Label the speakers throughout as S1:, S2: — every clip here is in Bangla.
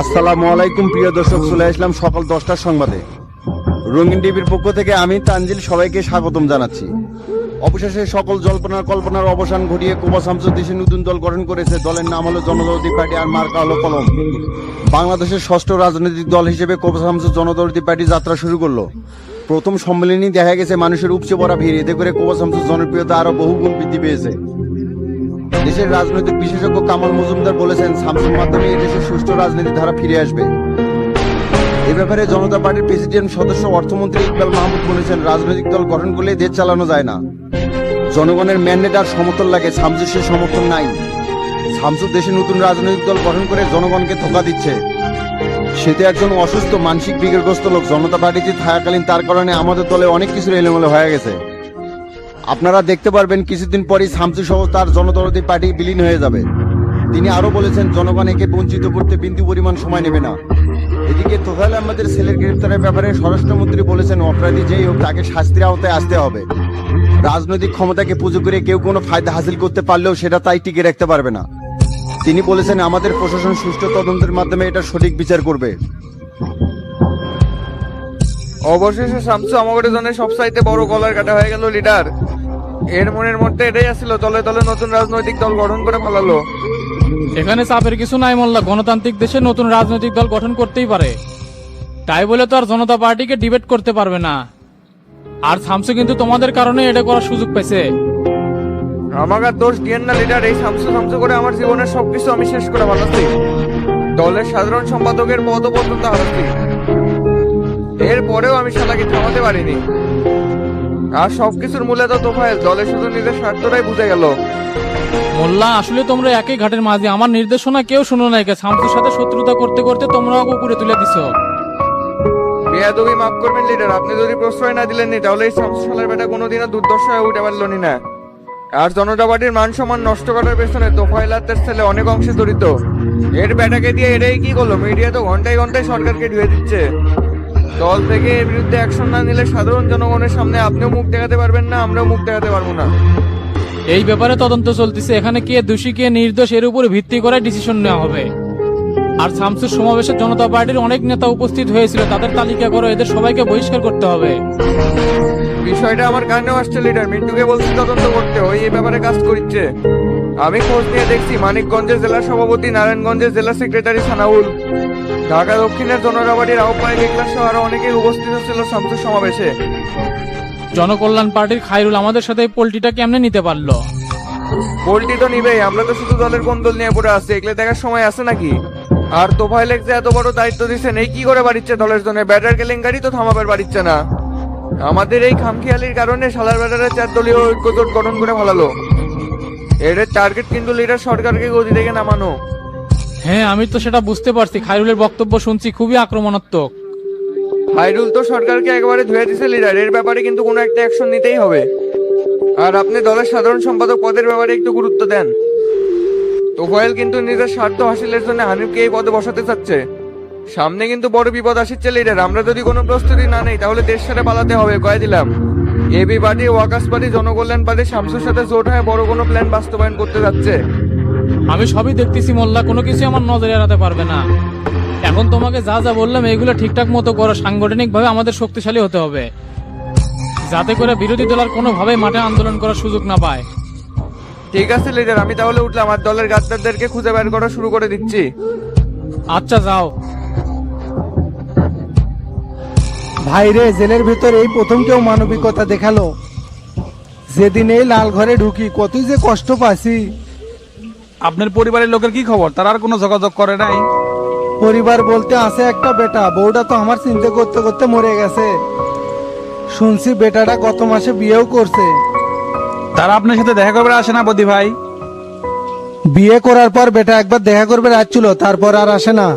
S1: আসসালামু আলাইকুম প্রিয় দর্শক, চলে আসলাম সকাল 10টার সংবাদে। রঙিন টিভির পক্ষ থেকে আমি তানজিল সবাইকে স্বাগতম জানাচ্ছি। অবশেষে সকল কল্পনার অবসান ঘটিয়ে কোবা শামসু দেশে নতুন দল গঠন করেছে। দলের নাম হলো জনদরদি পার্টি আর মার্কা হলো কলম। বাংলাদেশের ষষ্ঠ রাজনৈতিক দল হিসেবে কোবা শামসু জনদরদি পার্টি যাত্রা শুরু করলো। প্রথম সম্মেলনে দেখা গেছে মানুষের উপচে পড়া ভিড়, এতে করে কোবা শামসুর জনপ্রিয়তা আরো বহুগুণ বৃদ্ধি পেয়েছে। দেশের রাজনৈতিক বিশেষজ্ঞ কামাল মজুমদার বলেছেন, শামসুর মাধ্যমে এই দেশের সুষ্ঠু রাজনীতির ধারা ফিরে আসবে। এ ব্যাপারে জনতা পার্টির প্রেসিডেন্ট সদস্য অর্থমন্ত্রী ইকবাল মাহমুদ বলেছেন, রাজনৈতিক দল গঠন করলে দেশ চালানো যায় না। জনগণের ম্যান্ডেট আর সমর্থন লাগে, শামসুর সে সমর্থন নাই। শামসু দেশে নতুন রাজনৈতিক দল গঠন করে জনগণকে ধোঁকা দিচ্ছে। সে তো একজন অসুস্থ মানসিক বিকারগ্রস্ত লোক। জনতা পার্টিতে থাকাকালীন তার কারণে আমাদের দলে অনেক কিছু এলোমেলো হয়ে গেছে। আপনারা দেখতে পারবেন কিছুদিন পরই শামসু সহ তার জনদরদি পার্টি বিলীন হয়ে যাবে। তিনি আরো বলেছেন, জনগণ একে বঞ্চিত করতে বিন্দু পরিমাণ সময় নেবে না। এদিকে তোফায়েল আহমেদের ছেলের গ্রেফতারের ব্যাপারে স্বরাষ্ট্রমন্ত্রী বলেছেন, অপরাধী যেই হোক তাকে শাস্তির আওতায় আসতে হবে। রাজনৈতিক ক্ষমতাকে পুঁজি করে কেউ কোনো ফায়দা হাসিল করতে পারলেও সেটা তাই টিকে রাখতে পারবে না। তিনি বলেছেন, আমাদের প্রশাসন সুষ্ঠু তদন্তের মাধ্যমে এটা সঠিক বিচার করবে।
S2: অবশেষে শামসু আমাদের জন্য সবচাইতে বড় গলার কাটা হয়ে গেল লিডার। এর মনের মধ্যে এটাই আসছিল, দলে দলে নতুন রাজনৈতিক দল গঠন করে ফেলালো।
S3: এখানে চাপের কিছু নাই মোল্লা, গণতান্ত্রিক দেশে নতুন রাজনৈতিক দল গঠন করতেই পারে। তাই বলে তো আর জনতা পার্টিকে ডিবেট করতে পারবে না। আর শামসু কিন্তু তোমাদের কারণে এটা করার সুযোগ পেয়েছে।
S2: আমাকে আর দোষ দিয়েন না লিডার, এই শামসু শামসু করে আমার জীবনের সবকিছু আমি শেষ করে ফেলাচ্ছি। দলের সাধারণ সম্পাদকের পদও পর্যন্ত হারাচ্ছি। এরপরেও আমি শালাকে থামাতে পারিনি। আর সবকিছুর মূলে তো তোফায়েল, দলে শুধু নিজের স্বার্থটাই বুঝে গেল।
S3: মোল্লা, আসলে তোমরা একই ঘাটের মাঝে। আমার নির্দেশনা কেউ শুনো নাই, শামসুর সাথে শত্রুতা করতে করতে তোমরাও উপরে তুলে দিছো।
S2: বেয়াদবি মাফ করবেন লিডার, আপনি যদি প্রশ্রয় না দিলেন তাহলে এই শামসু শালার বেটা কোনোদিনও দুর্দশা হয়ে উঠে পারলনি না। আর জনতা পার্টির মান সম্মান নষ্ট করার পেছনে তোফায়েল আর তার ছেলে অনেক অংশে জড়িত। এর বেটাকে দিয়ে এটাই কি করলো, মিডিয়া তো ঘন্টায় ঘন্টায় সরকারকে ধুয়ে দিচ্ছে। দল থেকে এর বিরুদ্ধে অ্যাকশন না নিলে সাধারণ জনগণের সামনে আপনিও মুখ দেখাতে পারবেন না, আমরাও মুখ দেখাতে পারবো না।
S3: এই ব্যাপারে তদন্ত চলতেছে। এখানে কে দোষী কে নির্দোষ এর উপর ভিত্তি করে ডিসিশন নেওয়া হবে। আর শামসুর সমাবেশে জনতা পার্টির অনেক নেতা উপস্থিত হয়েছিল, তাদের তালিকা করো, এদের সবাইকে বহিষ্কার করতে হবে।
S2: বিষয়টা আমার কানেও আসছে লিডার, মিন্টুকে বলছি তদন্ত করতে, ওই এই ব্যাপারে কাজ করছে। আমি খোঁজ নিয়ে দেখছি, মানিকগঞ্জের জেলা সভাপতি, নারায়ণগঞ্জের জেলা সেক্রেটারি সানাউল, ঢাকা দক্ষিণের জনতা পার্টির আহ্বায়ক ইকলাস সহ আরো অনেকেই উপস্থিত ছিল শামসুর সমাবেশে।
S3: জনকল্যাণ পার্টির খায়রুল আমাদের সাথে এই পোল্টিটা কেমনে নিতে পারলো?
S2: পোল্টি তো নিবেই, আমরা তো শুধু দলের কোন দল নিয়ে পড়ে আছি, এগুলো দেখার সময় আছে নাকি? আর তোফায়েলেক যে এত বড় দায়িত্ব দিচ্ছেন, এই কি করে বাড়িচ্ছে দলের জন্য? ব্যাটার কেলেঙ্কারি তো থামাবার বাড়িচ্ছে না। আমাদের এই খামখেয়ালির কারণে শালার ব্যাটারের 4 দলীয় ঐক্যজোট গঠন করে ফেলালো। এর টার্গেট কিন্তু লিডার সরকারকে গদি থেকে নামানো।
S3: হ্যাঁ, আমি তো সেটা বুঝতে পারছি। খায়রুলের বক্তব্য শুনছি, খুবই আক্রমণাত্মক।
S2: খায়রুল তো সরকারকে একেবারে ধুয়ে দিছে লিডার, এর ব্যাপারে কিন্তু কোনো একটা অ্যাকশন নিতেই হবে। আর আপনি দলের সাধারণ সম্পাদক পদের ব্যাপারে একটু গুরুত্ব দেন। তোফায়েল কিন্তু নিজের স্বার্থ হাসিলের জন্য হানিফকে এই পদে বসাতে চাচ্ছে। সামনে কিন্তু বড় বিপদ আসছে লিডার, আমরা যদি কোনো প্রস্তুতি না নেই তাহলে দেশ ছেড়ে পালাতে হবে, কয়ে দিলাম। এবি পার্টি, ওয়াকাস পার্টি, জনকল্যাণ পার্টি শামসুর সাথে জোট হয়ে বড় কোনো প্ল্যান বাস্তবায়ন করতে যাচ্ছে।
S3: আমি সবই দেখতেছি মোল্লা, কোনো কিছু আমার নজরে এড়াতে পারবে না। এখন তোমাকে যা যা বললাম এইগুলো ঠিকঠাক মতো করো। সাংগঠনিক ভাবে আমাদের শক্তিশালী হতে হবে, যাতে করে বিরোধী দল আর কোনোভাবেই মাঠে আন্দোলন করার সুযোগ না পায়।
S2: ঠিক আছে লিডার, আমি তাহলে উঠলাম, আর দলের গাদ্দারদেরকে খুঁজে বের করা শুরু করে দিচ্ছি।
S3: আচ্ছা, যাও।
S4: ভাইরে, জেলের ভেতর এই প্রথম কেউ মানবিকতা দেখালো। যেদিন এই লাল ঘরে ঢুকি কতই যে কষ্ট পাচ্ছি।
S5: আপনার পরিবারের লোকের কি খবর? তারা আর কোনো যোগাযোগ করে নাই?
S4: পরিবার বলতে আছে একটা বেটা, বউটা তো আমার চিন্তা করতে করতে মরে গেছে। শুনছি বেটাটা গত মাসে বিয়েও করছে।
S5: তারা আপনার সাথে দেখা করবে আসে না বদি ভাই?
S4: বিয়ে করার পর বেটা একবার দেখা করবে আসছিল, তারপর আর আসে না।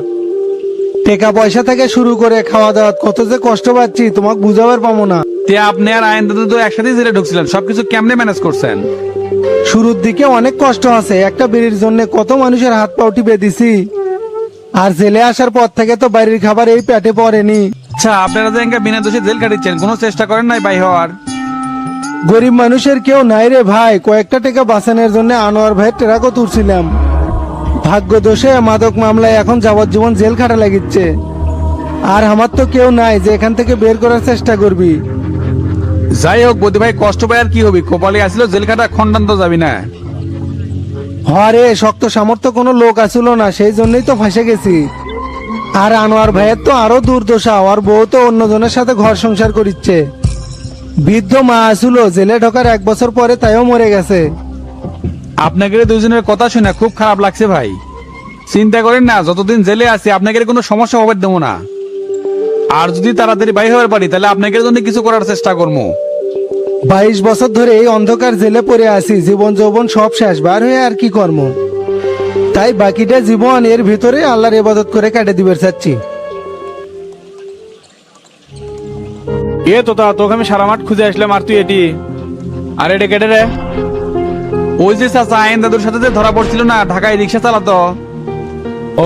S4: টাকা পয়সা থেকে শুরু করে খাওয়া দাওয়া কত যে কষ্ট পাচ্ছি তোমাকে বুঝাবার পাবো না।
S5: তে আপনি আর আইন দাদু তো একসাথে জেলে ঢুকছিলেন, সবকিছু কেমনে ম্যানেজ করছেন?
S4: শুরুর দিকে অনেক কষ্ট আছে, একটা বিড়ির জন্য কত মানুষের হাত পাও টিপে দিছি। আর জেলে আসার পর থেকে তো বাড়ির খাবার এই পেটে পড়েনি।
S5: আচ্ছা, আপনারা যে বিনা দোষে জেল কাটিয়েছেন, কোনো চেষ্টা করেন নাই বাই হওয়ার?
S4: গরিব মানুষের কেউ নাই রে ভাই, কয়েকটা টাকা বাঁচানোর জন্য আনোয়ার ভাইয়ের টেরাকও তুলছিলাম। ভাগ্য দোষে মাদক মামলায় এখন যাবজ্জীবন জেল খাটা লাগিচ্ছে। আর আমার তো কেউ নাই যে এখান থেকে বের করার চেষ্টা করবি।
S5: যাই হোক বদি ভাই, কষ্ট পাই আর কি হবি, কপালে আসলে জেলখাটা খণ্ডান্ত যাবি না।
S4: হরে শক্ত সামর্থ্য কোনো লোক আসলো না, সেই জন্যই তো ফাঁসে গেছি। আর আনোয়ার ভাইয়ের তো আরো দুর্দশা, আর বউ তো অন্যজনের সাথে ঘর সংসার করিচ্ছে। বৃদ্ধ মা আসলো, জেলে ঢোকার 1 বছর পরে তাইও মরে গেছে।
S5: আপনাকে দুজনের কথা শুনে খুব খারাপ লাগছে ভাই। চিন্তা করেন না, যতদিন জেলে আছি আপনাকে কোনো সমস্যা হবে দেবো না। আর যদি তাড়াতাড়ি বাইরে হতে পারি তাহলে আপনাকে জন্য কিছু করার চেষ্টা করবো।
S4: 22 বছর ধরে এই অন্ধকার জেলে পড়ে আছি, জীবন যৌবন সব শেষ, বার হয়ে আর কি কর্ম। তাই বাকিটা জীবন এর ভিতরে আল্লাহর ইবাদত করে কাটে দিবার চাচ্ছি।
S5: এ তোতা, তোকে আমি সারা মাঠ খুঁজে আসলাম, আর তুই এটি আর এটা কেটে রে। ওই যে চাচা আইন দাদুর সাথে যে ধরা পড়ছিল না, ঢাকায় রিক্সা চালাতো।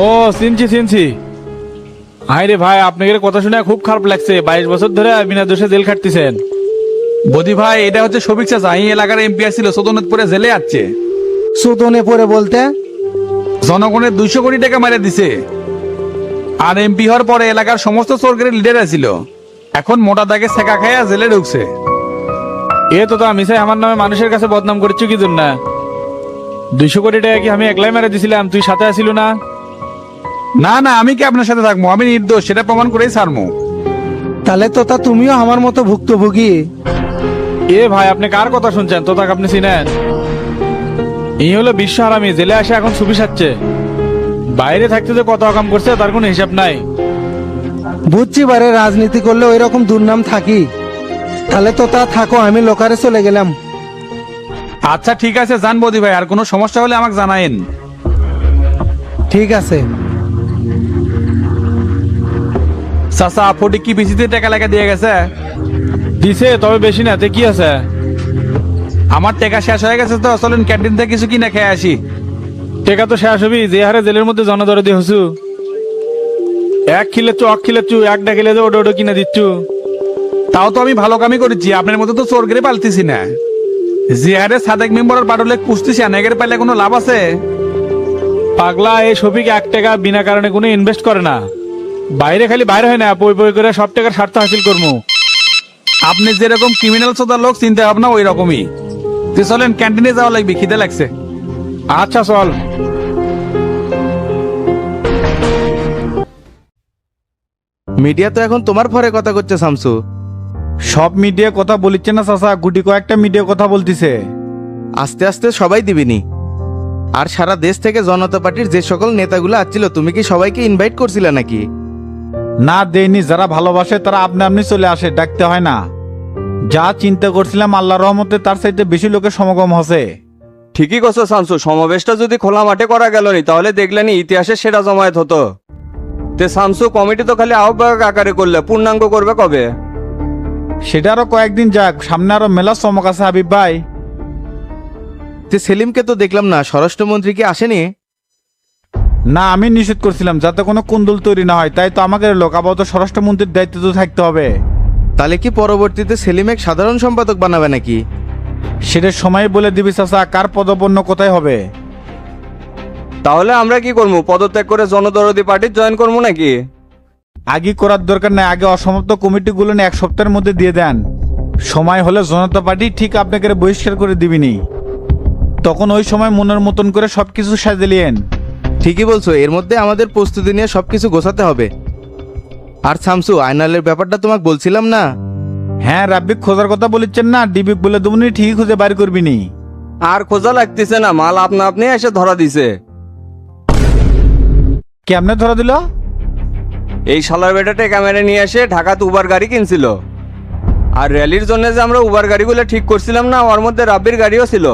S6: ও চিনছি চিনছি। হাই রে ভাই, আপনাকে কথা শুনে খুব খারাপ লাগছে। 22 বছর ধরে বিনা দোষে জেল খাটতেছেন।
S5: বদি ভাই, এটা হচ্ছে শফিক চাচা, এই এলাকার এমপি ছিল, সদনতপুরে জেলে আছে।
S4: সুতনে পড়ে বলতে
S5: জনগণের 200 কোটি টাকা মারে দিছে। আর এমপি হওয়ার পরে এলাকার সমস্ত সরকারের লিডার ছিল, এখন মোটা দাগে সেকা খাইয়া জেলে ঢুকছে।
S6: এ তো মিসাই আমার নামে মানুষের কাছে বদনাম করছো কি জন্য? 200 কোটি টাকা কি আমি একলাই মেরে দিছিলাম? তুই সাথে আসিল না?
S5: না না, আমি কি আপনার সাথে থাকবো? আমি নির্দোষ, সেটা প্রমাণ করেই ছাড়বো।
S4: তাহলে তোতা তুমিও আমার মতো ভুক্তভোগী।
S6: এ ভাই, আপনি কার কথা শুনছেন? তো তাকে আপনি চিনেন? এই হলো বিশ্ব হারামি, জেলে আসে এখন সুবি সাচ্ছে। বাইরে থাকতে যে কত কাম করছে তার কোনো হিসাব নাই।
S4: বুঝছি বারে, রাজনীতি করলে ওই রকম দুর্নাম থাকি। তাহলে তোতা থাকো, আমি লোকারে চলে গেলাম।
S5: আচ্ছা ঠিক আছে, জান বদি ভাই, আর কোনো সমস্যা হলে আমাকে জানায়েন।
S4: ঠিক আছে।
S5: চাচা ফটিক কি বিসিতে টাকা লেখা দিয়ে গেছে?
S6: দিছে, তবে বেশি না। তে কি আছে?
S5: আমার টাকা শেষ হয়ে গেছে, তো চলেন ক্যান্টিন থেকে কিছু কিনে খেয়ে আসি।
S6: টেকা তো শেষ হবি, যে হারে জেলের মধ্যে জনদরদি হসু। 1 খিলেছু, 1 খিলেছু, 1টা খিলে যে ওটা ওটা কিনে দিচ্ছু।
S5: তাও তো আমি ভালো কামই করেছি, আপনার মতো তো চোর করে পালতেছি না। যে হারে সাদেক মেম্বারের পাটলে কুস্তিছি, আনেগের পাইলে কোনো লাভ আছে?
S6: পাগলা, এই শফিক 1 টাকা বিনা কারণে কোনো ইনভেস্ট করে না। বাইরে খালি বাইরে হয় না, পই পই করে সব টাকার স্বার্থ হাসিল করবো।
S5: আপনি যেরকম ক্রিমিনাল সোদার লোক, চিন্তা ভাবনা ওই রকমই। তুই চলেন, ক্যান্টিনে যাওয়া লাগবে, খিদে লাগছে।
S6: আচ্ছা চল।
S1: মিডিয়া তো এখন তোমার পরে কথা করছে শামসু।
S5: সব মিডিয়া কথা বলিচ্ছে না চাচা, গুটি কয়েকটা মিডিয়া কথা বলতিছে।
S1: আস্তে আস্তে সবাই দিবিনি। আর সারা দেশ থেকে জনতা পার্টির যে সকল নেতাগুলো আসছিল, তুমি কি সবাইকে ইনভাইট করছিলে নাকি?
S5: না দেয়নি, যারা ভালোবাসে তারা আপনি আপনি চলে আসে, ডাকতে হয় না। যা চিন্তা করছিলাম আল্লাহর রহমতে তার চাইতে বেশি লোকের সমাগম হচ্ছে।
S2: ঠিকই কথা শামসু, সমাবেশটা যদি খোলা মাঠে করা গেল নি তাহলে দেখলেনি ইতিহাসের সেরা জমায়েত হতো। তে শামসু, কমিটি তো খালি আহ্বায়ক আকারে করলে, পূর্ণাঙ্গ করবে কবে?
S5: সেটা আরো কয়েকদিন যাক, সামনে আরো মেলা চমক আছে হাবিব ভাই।
S1: তে সেলিমকে তো দেখলাম না, স্বরাষ্ট্রমন্ত্রী কি আসেনি?
S5: না, আমি নিষেধ করছিলাম যাতে কোনো কুন্দল তৈরি না হয়, তাই তো আমাকে লোক আপাতত স্বরাষ্ট্রমন্ত্রীর দায়িত্ব তো থাকতে হবে।
S1: তাহলে কি পরবর্তীতে সেলিমেক সাধারণ সম্পাদক বানাবে নাকি?
S5: সেটা সময় বলে দিবি চাচা, কার পদপন্ন কোথায় হবে।
S2: তাহলে আমরা কি করবো? পদত্যাগ করে জনদরদি পার্টির জয়েন করবো নাকি?
S5: আগে করার দরকার নাই, আগে অসমাপ্ত কমিটিগুলো নিয়ে 1 সপ্তাহের মধ্যে দিয়ে দেন। সময় হলে জনতা পার্টি ঠিক আপনাকে বহিষ্কার করে দিবিনি, তখন ওই সময় মনের মতন করে সবকিছু সাজিলিয়েন।
S1: ঠিকই বলছো, এর মধ্যে আমাদের প্রস্তুতি নিয়ে সবকিছু গোছাতে হবে। আর শামসু, আয়নালের ব্যাপারটা তোমাকে বলছিলাম না?
S5: হ্যাঁ, রাব্বিক খোঁজার কথা বলেছেন না, ডিবি বলে দেবনি, ঠিকই খুঁজে বাইর করবিনি।
S2: আর খোঁজা লাগতেছে না, মাল আপনা আপনি এসে ধরা দিছে।
S5: কেমনে ধরা দিল?
S2: এই শালার বেটাতে ক্যামেরা নিয়ে এসে ঢাকাতে উবার গাড়ি কিনছিল। আর র্যালির জন্য যে আমরা উবার গাড়িগুলো ঠিক করছিলাম না, ওর মধ্যে রাব্বির গাড়িও ছিল।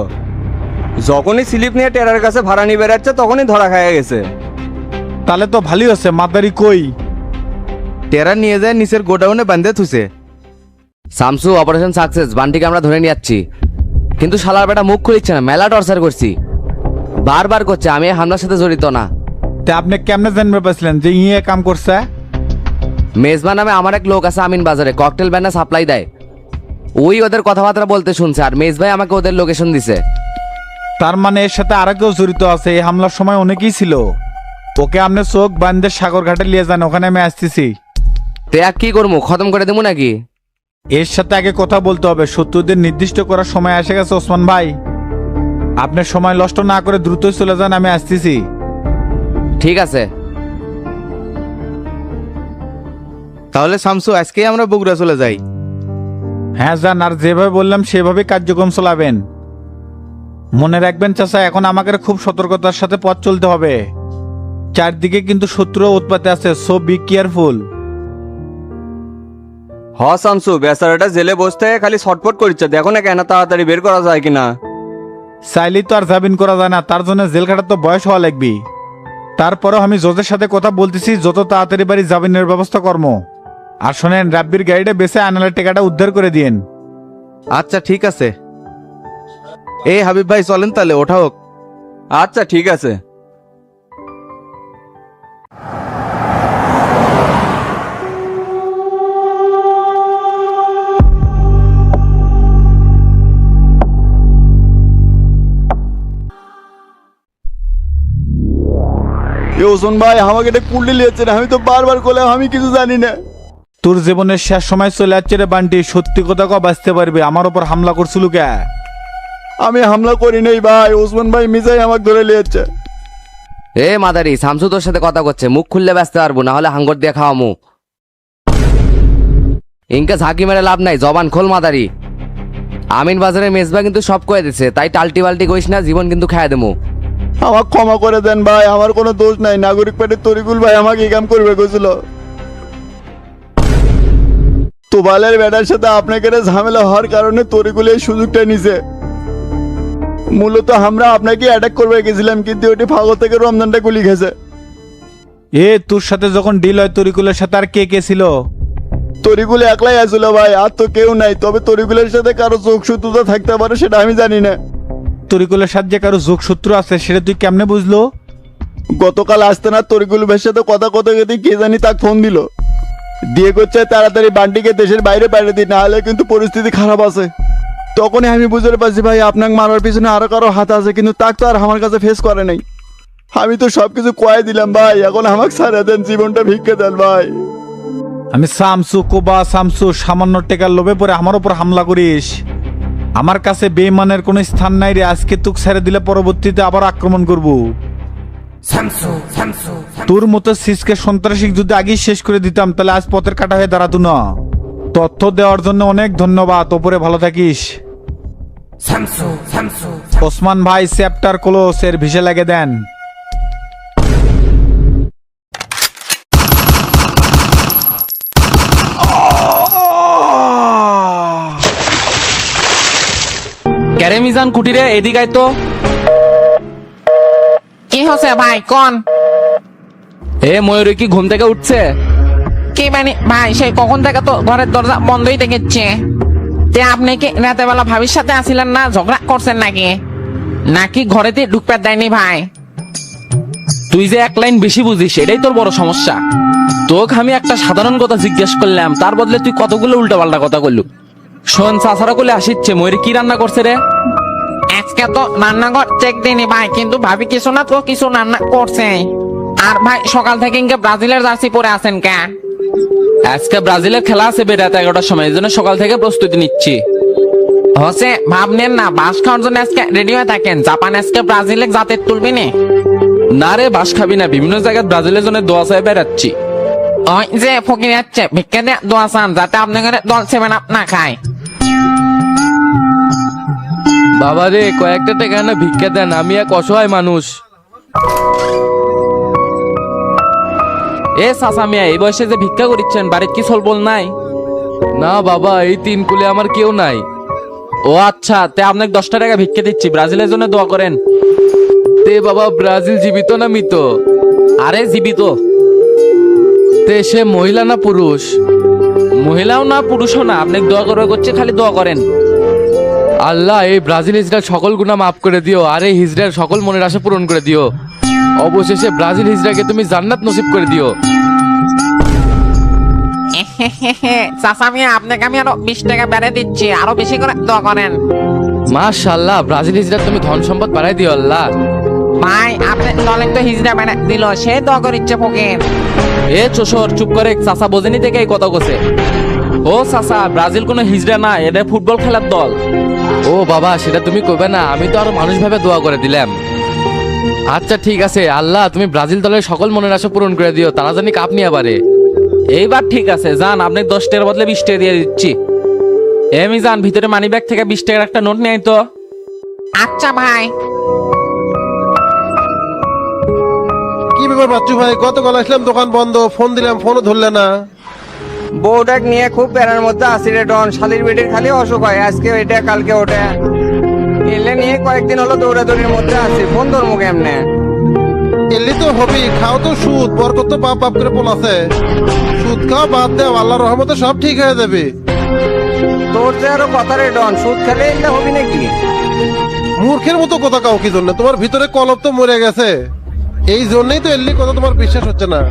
S2: যখনই স্লিপ নিয়ে টেরার কাছে ভাড়া নিয়ে বেড়াচ্ছে, তখনই ধরা খাইয়া গেছে।
S5: তাহলে তো ভালোই হচ্ছে, মাদারি কই?
S1: টেরা নিয়ে যায় নিচের গোডাউনে বান্ধে থুছে।
S7: সামসু, অপারেশন সাকসেস, বান্টিকে আমরা ধরে নিয়ে যাচ্ছি। কিন্তু শালার বেটা মুখ খুলিচ্ছে না, মেলা টর্চার করছি, বারবার করছে আমি এই হামলার সাথে জড়িত না।
S5: তা আপনি কেমনে জানবে পারছিলেন যে ইয়ে কাম করছে?
S7: মেজবা নামে আমার এক লোক আছে আমিন বাজারে, ককটেল ব্যান্ডে সাপ্লাই দেয়। ওই ওদের কথাবার্তা বলতে শুনছে, আর মেজভাই আমাকে ওদের লোকেশন দিছে।
S5: তার মানে এর সাথে আরো কেউ জড়িত আছে? এই হামলার সময় অনেকেই ছিল। ওকে আপনি চোখ বান্ধে সাগর ঘাটে নিয়ে যান, ওখানে আমি আসতেছি।
S7: তে আর কি করবো, খতম করে দেবো নাকি?
S5: এর সাথে আগে কথা বলতে হবে। শত্রুদের নির্দিষ্ট করার সময় এসে গেছে ওসমান ভাই। আপনি সময় নষ্ট না করে দ্রুতই চলে যান, আমি আসতেছি।
S7: ঠিক আছে।
S8: তাহলে শামসু আজকেই আমরা বগুড়া চলে যাই।
S5: হ্যাঁ যান, আর যেভাবে বললাম সেভাবে কার্যক্রম চালাবেন। মনে রাখবেন চাচা, এখন আমাকে খুব সতর্কতার সাথে পথ চলতে হবে। চারদিকে কিন্তু শত্রু উৎপাতে আছে, সো বি কেয়ারফুল।
S2: হ শামসু, বেচারাটা জেলে বসতে খালি ছটফট করছে, দেখো না কেন তাড়াতাড়ি বের করা যায় কিনা।
S5: চাইলেই তো আর জামিন করা যায় না, তার জন্য জেল খাটার তো বয়স হওয়া লাগবে। তারপরেও আমি জজের সাথে কথা বলতেছি, যত তাড়াতাড়ি বাড়ি জামিনের ব্যবস্থা কর্ম। আর শোনেন, রাব্বির গাড়িটা বেছে আনালের টাকাটা উদ্ধার করে দিয়েন।
S8: আচ্ছা ঠিক আছে। এই হাবিব ভাই চলেন তাহলে, ওঠা হোক।
S2: আচ্ছা ঠিক আছে।
S1: এ ওসমান ভাই, আমাকে এটা কুল্লি লিয়েছেন, আমি তো বারবার করলাম আমি কিছু জানি না।
S5: তোর জীবনের শেষ সময় চলে যাচ্ছে রে বান্টি, সত্যি কথা কও, বাঁচতে পারবে। আমার ওপর হামলা করছিল কে?
S1: আমি হামলা করি নাই ভাই, ওসমান ভাই মিজাই আমাকে ধরে লিয়েছে।
S7: এ মাদারি, শামসু তোর সাথে কথা করছে, মুখ খুললে ব্যস্ত পারবো, না হলে হাঙ্গর দিয়ে খাওয়ামু। ইনকে ঝাঁকি মেরে লাভ নাই, জবান খোল মাদারি। আমিন বাজারের মেজবা কিন্তু সব কয়ে দিছে, তাই টাল্টি বাল্টি করিস না, জীবন কিন্তু খাইয়া দেবো।
S1: আমার ক্ষমা করে দেন ভাই, আমার কোনো দোষ নাই। নাগরিক পার্টির তরিকুল ভাই আমাকে এই কাম করবে কইছিল। তোবালের বেটার সাথে আপনাকে ঝামেলা হওয়ার কারণে তরিকুল এই সুযোগটা নিছে। মূলত আমরা আপনাকে অ্যাটাক করবে গেছিলাম, কিন্তু ওটি ফাগল থেকে রমজানটা গুলি খেয়েছে।
S5: এ তোর সাথে যখন ডিল হয় তরিকুলের সাথে আর কে কে ছিল?
S1: তরিকুল একলাই আসছিল ভাই, আর তো কেউ নাই। তবে তরিকুলের সাথে কারো চোখ শত্রুতা থাকতে পারে, সেটা আমি জানি না।
S5: তরিকুলের সাথে যে কারো যোগসূত্র আছে সেটা তুই কেমনে বুঝলো?
S1: গতকাল আসতে না তরিকুল ভাইয়ের সাথে কথা কে জানি তাকে ফোন দিল, দিয়ে করছে তাড়াতাড়ি বান্টিকে দেশের বাইরে পাঠিয়ে দিই, না হলে কিন্তু পরিস্থিতি খারাপ আছে। তখনই আমি বুঝতে পারছি ভাই আপনাকে মারার পিছনে আরো কারো হাত আছে, কিন্তু তাক তো আর আমার কাছে ফেস করে নাই। আমি তো সবকিছু কয়ে দিলাম ভাই, এখন আমাকে ছাড়া দেন, জীবনটা ভিক্ষে দেন ভাই।
S5: আমি শামসু কোবা শামসু, সামান্য টেকার লোভে পরে আমার উপর হামলা করিস? আমার কাছে বেঈমানের কোনো স্থান নাই রে। আজকে তুক ছেড়ে দিলে পরবর্তীতে আবার আক্রমণ করব। তোর মতো সিসকে সন্ত্রাসী যদি আগেই শেষ করে দিতাম, তাহলে আজ পথের কাটা হয়ে দাঁড়াতো না। তথ্য দেওয়ার জন্য অনেক ধন্যবাদ, ওপরে ভালো থাকিস। ওসমান ভাই, চ্যাপ্টার ক্লোজ, এর ভিসা লাগে দেন।
S3: ক্যারে মিজান কুটিরে, এদিকে আয় তো।
S9: কি হচ্ছে ভাই কোন?
S3: এ ময়ূরী কি ঘুম থেকে উঠছে?
S9: কি মানে ভাই, সেই কখন থেকে তো ঘরের দরজা বন্ধই দেখেছে। তে আপনি কি রাতে বেলা ভাবির সাথে আসিলেন না, ঝগড়া করছেন নাকি? নাকি ঘরেতে ঢুকতে দেয়নি ভাই?
S3: তুই যে এক লাইন বেশি বুঝিস, এটাই তোর বড় সমস্যা। তোকে আমি একটা সাধারণ কথা জিজ্ঞেস করলাম, তার বদলে তুই কতগুলো উল্টাপাল্টা কথা বললু। শোন, চাচারা কোলে আসিচ্ছে, ময়ূরী কি রান্না করছে রে?
S9: আজকে তো রান্নাঘর চেক দিনি ভাই, কিন্তু ভাবি কিছু না তো কিছু রান্না করছে। আর ভাই সকাল থেকে ইনকে ব্রাজিলের জার্সি পরে আছেন কে?
S3: আজকে ব্রাজিলের খেলা আছে রাত 11টার সময়, এই জন্য সকাল থেকে প্রস্তুতি নিচ্ছি।
S9: হচ্ছে ভাবনেন না, বাস খাওয়ার জন্য আজকে রেডি হয়ে থাকেন। জাপান আজকে ব্রাজিলের জাতে তুলবি নে।
S3: না রে, বাস খাবি না, বিভিন্ন জায়গায় ব্রাজিলের জন্য দোয়া চাই বেড়াচ্ছি।
S9: ওই যে ফকির যাচ্ছে ভিক্ষা দিয়ে দোয়া চান, যাতে আপনাদের দল 7 আপ না খায়।
S3: বাবা রে, কয়েকটা টাকা না ভিক্ষা দেন, আমি এক অসহায় মানুষ। এ চাচা মিয়া, এই বয়সে যে ভিক্ষা করিচ্ছেন, বাড়ির কি বল নাই? না বাবা, এই 3 কুলে আমার কেউ নাই। ও আচ্ছা, তে আপনাকে 10 টাকা ভিক্ষা দিচ্ছি, ব্রাজিলের জন্য দোয়া করেন। তে বাবা, ব্রাজিল জীবিত না মৃত? আরে জীবিত। তে সে মহিলা না পুরুষ? মহিলাও না পুরুষও না, আপনাকে দোয়া করবে করছে, খালি দোয়া করেন। আল্লাহ, এই ব্রাজিল হিজড়ার সকল গুনাহ মাফ করে দিও, আর এই হিজড়ার সকল মনের আশা পূরণ করে দিও। অবশেষে ব্রাজিল হিজড়াকে তুমি জান্নাত নসিব করে দিও।
S9: চাচা মিয়া, আপনাকে আমি আরো 20 টাকা বেড়ে দিচ্ছি, আরো বেশি করে দোয়া করেন।
S7: মাশাআল্লাহ, ব্রাজিল হিজড়া তুমি ধন সম্পদ বাড়াই দিও আল্লাহ।
S9: ভাই আপনি দলে তো হিজড়া বানা দিল সে দগর ইচ্ছে ফকির।
S7: এ চোষর চুপ করে, চাচা বোঝেনি থেকে এই কথা কছে।
S3: ও চাচা, ব্রাজিল কোনো হিজড়া না, এটা ফুটবল খেলার দল।
S7: ও বাবা, সেটা তুমি কইবে না, আমি তো আরো মানুষ ভাবে দোয়া করে দিলাম। আচ্ছা ঠিক আছে, আল্লাহ তুমি ব্রাজিল দলের সকল মনের আশা পূরণ করে দিও, তারা জানি কাপ নিয়ে পারে।
S3: এইবার ঠিক আছে, যান, আপনি 10 টাকার বদলে 20 টাকা দিয়ে দিচ্ছি। এমি যান, ভিতরে মানি ব্যাগ থেকে 20 টাকার একটা নোট নিয়ে আই তো।
S9: আচ্ছা ভাই।
S10: কি ব্যাপার বাচ্চু ভাই, গতকাল আসলাম দোকান বন্ধ, ফোন দিলাম ফোনও ধরলে না।
S2: বউটাক নিয়ে খুব প্যারার মধ্যে আসি রে ডন, শালির বেটির খালি অসুখ হয়, আজকে এটা কালকে ওটা, এলে নিয়ে কয়েকদিন হলো দৌড়াদৌড়ির মধ্যে আছি, ফোন ধরবো কেমনে?
S10: এলি তো হবি, খাও তো সুদ, বরকত তো বাপ বাপ করে পোলাছে। সুদ খাও বাদ দেও, আল্লাহর রহমতে সব ঠিক হয়ে যাবে।
S2: তোর যে আরো কথা রে ডন, সুদ খেলে এলে হবি নাকি?
S10: মূর্খের মতো কথা কাও কি জন্য? তোমার ভিতরে কলব তো মরে গেছে, এই জন্যই তো এলি কথা তোমার বিশ্বাস হচ্ছে না।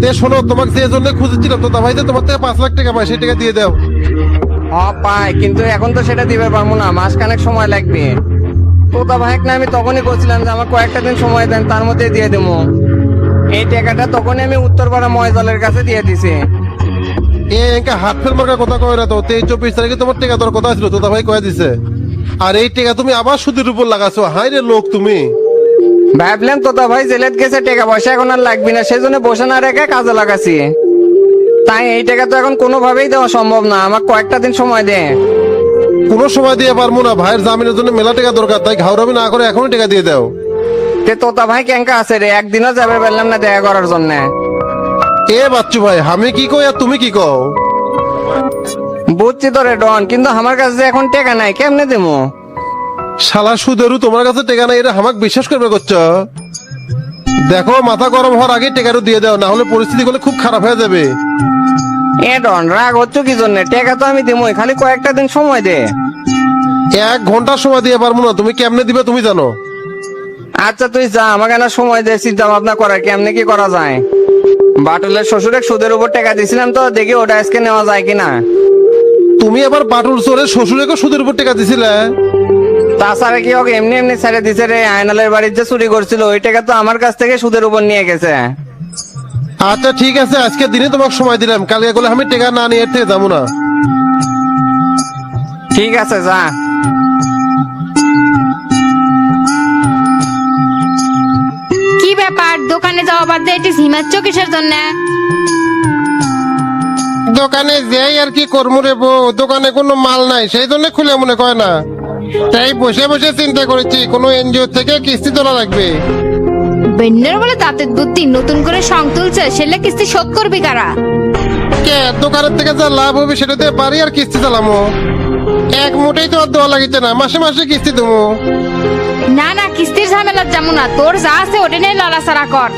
S10: তে শোনো, তোমাকে যে জন্য খুঁজেছিলাম তো ভাই, তোমার থেকে 5 লাখ টাকা পাই, সেই টাকা দিয়ে দাও।
S2: পাই, কিন্তু এখন তো সেটা দিবে পারবো না, মাস খানেক সময় লাগবে। তোতা ভাইক না আমি তখনই বলছিলাম যে আমার কয়েকটা দিন সময় দেন, তার মধ্যে দিয়ে দেবো। এই টাকাটা তখনই আমি উত্তরপাড়া ময়জলের কাছে দিয়ে দিছি।
S10: একা হাত ফেল মার্কা কথা কয় না তো। 23-24 তারিখে তোমার টাকা দেওয়ার কথা ছিল, তোতা ভাই কয়ে দিছে। আর এই টাকা তুমি আবার সুদের উপর লাগাছো, হাই রে লোক তুমি।
S2: ভাবলাম তোতা ভাই জেলেত গেছে, টাকা পয়সা এখন আর লাগবে না, সেই জন্য বসে না রেখে কাজে লাগাছি। তাই এই টাকা তো এখন কোনোভাবেই দেওয়া সম্ভব না, আমার কয়েকটা দিন সময় দে।
S10: কোনো সময় দিয়ে পারবো না, ভাইয়ের জামিনের জন্য মেলা টাকা দরকার, তাই ঘাউরামি না করে এখনই টাকা দিয়ে দাও।
S2: তে তোতা ভাই কেঙ্কা আছে রে, একদিনও যাবে পারলাম না দেখা করার জন্য।
S10: এ বাচ্চু ভাই, আমি কি কই আর তুমি কি কও?
S2: বুঝছি তো রে ডন, কিন্তু আমার কাছে যে এখন টাকা নাই, কেমনে দেবো?
S10: শালা সুদেরু, তোমার কাছে টাকা নাই এটা আমাকে বিশ্বাস করবে করছো? দেখো, মাথা গরম হওয়ার আগে টাকাটা দিয়ে দাও, না হলে পরিস্থিতি গুলো খুব খারাপ হয়ে যাবে।
S2: এ ডন, রাগ হচ্ছে কি জন্য? টাকা তো আমি দেবই, খালি কয়েকটা দিন সময় দে।
S10: 1 ঘন্টা সময় দিয়ে পারবো না, তুমি কেমনে দিবে তুমি জানো।
S2: আচ্ছা তুই যা, আমাকে না সময় দে চিন্তা ভাবনা করার কেমনে কি করা যায়। বাটুলের শ্বশুরে সুদের উপর টাকা দিছিলাম তো, দেখি ওটা আজকে নেওয়া যায় কিনা।
S10: তুমি আবার বাটুল চোরে শ্বশুরেকে সুদের উপর টাকা দিছিলে?
S2: তাছাড়া কি হোক, এমনি এমনি ছেড়ে দিছে রে। আয়নালের বাড়ির যে চুরি করছিল ওই টাকা তো আমার কাছ থেকে সুদের উপর নিয়ে গেছে।
S10: আচ্ছা ঠিক আছে, আজকে দিনে তোমাকে সময় দিলাম, কালকে বলে আমি টাকা না নিয়ে এর থেকে যাবো না।
S2: ঠিক আছে যা।
S11: কি ব্যাপার, দোকানে যাওয়া বাদ দিয়ে এটি ঝিমাচ্ছ কিসের জন্য?
S10: দোকানে যাই আর কি করবো রে বউ, দোকানে কোনো মাল নাই, সেই জন্য খুলে মনে কয় না। তাই বসে বসে চিন্তা করেছি কোনো এনজিও থেকে কিস্তি তোলা লাগবে।
S11: বেন্নের বলে দাঁতের দুধ নতুন করে সং তুলছে, সেলে কিস্তি শোধ করবি কারা?
S10: কে দোকানের থেকে যা লাভ হবে সেটাতে পারি আর কিস্তি চালামো। এক মোটেই তো আর দেওয়া লাগিছে না, মাসে মাসে কিস্তি দেবো।
S11: না না, কিস্তির ঝামেলা যেমন না, তোর যা আছে ওটা নিয়ে লড়াছাড়া কর।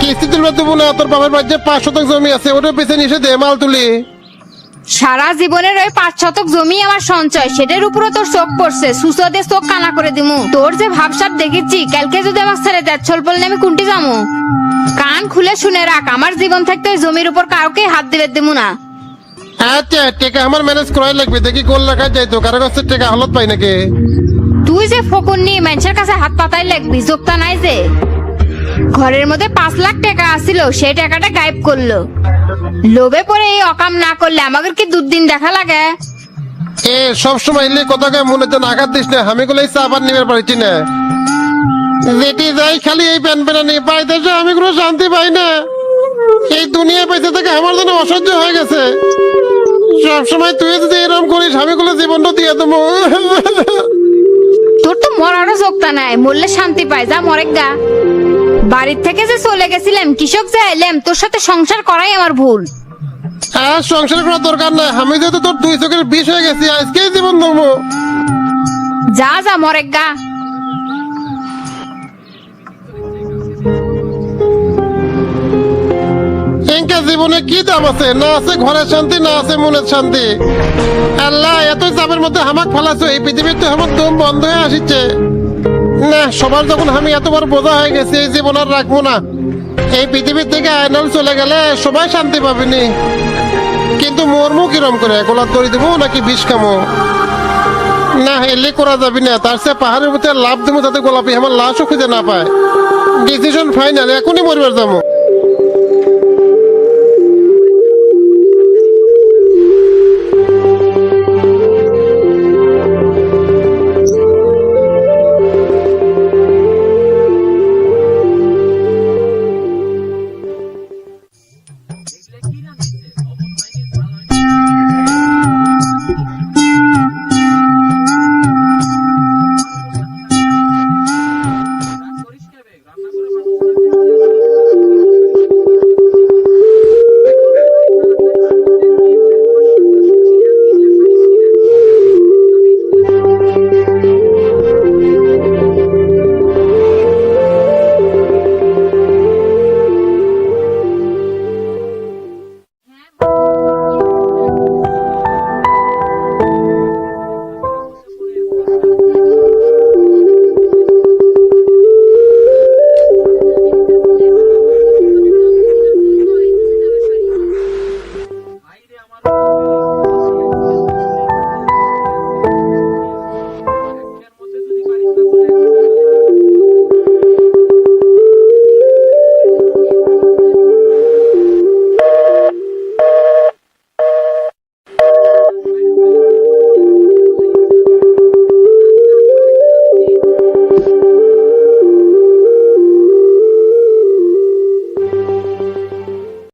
S10: কিস্তি তুলবে দেবো না, তোর বাবার বাড়িতে 5 শতক জমি আছে, ওটা পেছনে এসে দে মাল তুলি।
S11: সারা জীবনের ওই 5 শতক জমি আমার সঞ্চয়, সেটার উপরও তোর চোখ পড়ছে, সুসো দিয়ে চোখ কানা করে দিমু। তোর যে ভাবসাব দেখেছি, কালকে যদি আমার ছেড়ে দেয় চল বললে আমি কুন্টি যাবো। কান খুলে শুনে রাখ, আমার জীবন থাকতে ওই জমির উপর কাউকে হাত দিবে দিমু না।
S10: আচ্ছা টাকা আমার ম্যানেজ করাই লাগবে, দেখি গোল রাখা যায় তো, কারো কাছে টাকা হালত পাই নাকি।
S11: তুই যে ফকুন নিয়ে মানুষের কাছে হাত পাতাই লাগবি, যোগতা নাই যে। ঘরের মধ্যে 5 লাখ টাকা আসছিল, সেই টাকাটা গায়েব করলো। লোভে পড়ে এই অকাম না করলে আমাদের কি দুদিন দেখা লাগে?
S10: এ সব সময় এলে কথাকে মনে তো আঘাত দিস না, আমি গুলো চা পান নিবে পারছি না। যেটি যাই খালি এই প্যান প্যানা নিয়ে পাইতেছে, আমি কোনো শান্তি পাই না। এই দুনিয়ায় পয়সা থেকে আমার জন্য অসহ্য হয়ে গেছে। সব সময় তুই যদি এরকম করিস, আমি গুলো জীবনটা দিয়ে দেবো।
S11: তোর তো মরারও যোগতা নাই, মরলে শান্তি পায়, যা মরে গা। বাড়ির থেকে যে চলে গেছিলাম, কৃষক যে এলাম, তোর সাথে সংসার করাই আমার ভুল।
S10: আর সংসার করার দরকার নাই, আমি যেহেতু তোর 2 চোখের বিষ হয়ে গেছি, আজকেই জীবন দেবো।
S11: যা যা মরে গা।
S10: এনকা জীবনে কি দাম আছে? না আছে ঘরের শান্তি, না আছে মনের শান্তি। আল্লাহ, এত চাপের মধ্যে হামাক ফালাছো, এই পৃথিবীর তো আমার দম বন্ধ হয়ে আসছে না। সবার যখন আমি এতবার বোঝা হয়ে গেছি, এই জীবন আর রাখবো না। এই পৃথিবীর থেকে আয়নাল চলে গেলে সবাই শান্তি পাবেনি, কিন্তু মরমু কিরম করে? গোলাপ দড়ি দেবো নাকি বিষ খামো? না এলে করা যাবি না, তার চেয়ে পাহাড়ের ভিতরে লাভ দেবো যাতে গোলাপি আমার লাশও খুঁজে না পায়। ডিসিশন ফাইনাল, এখনই মরবার যাবো।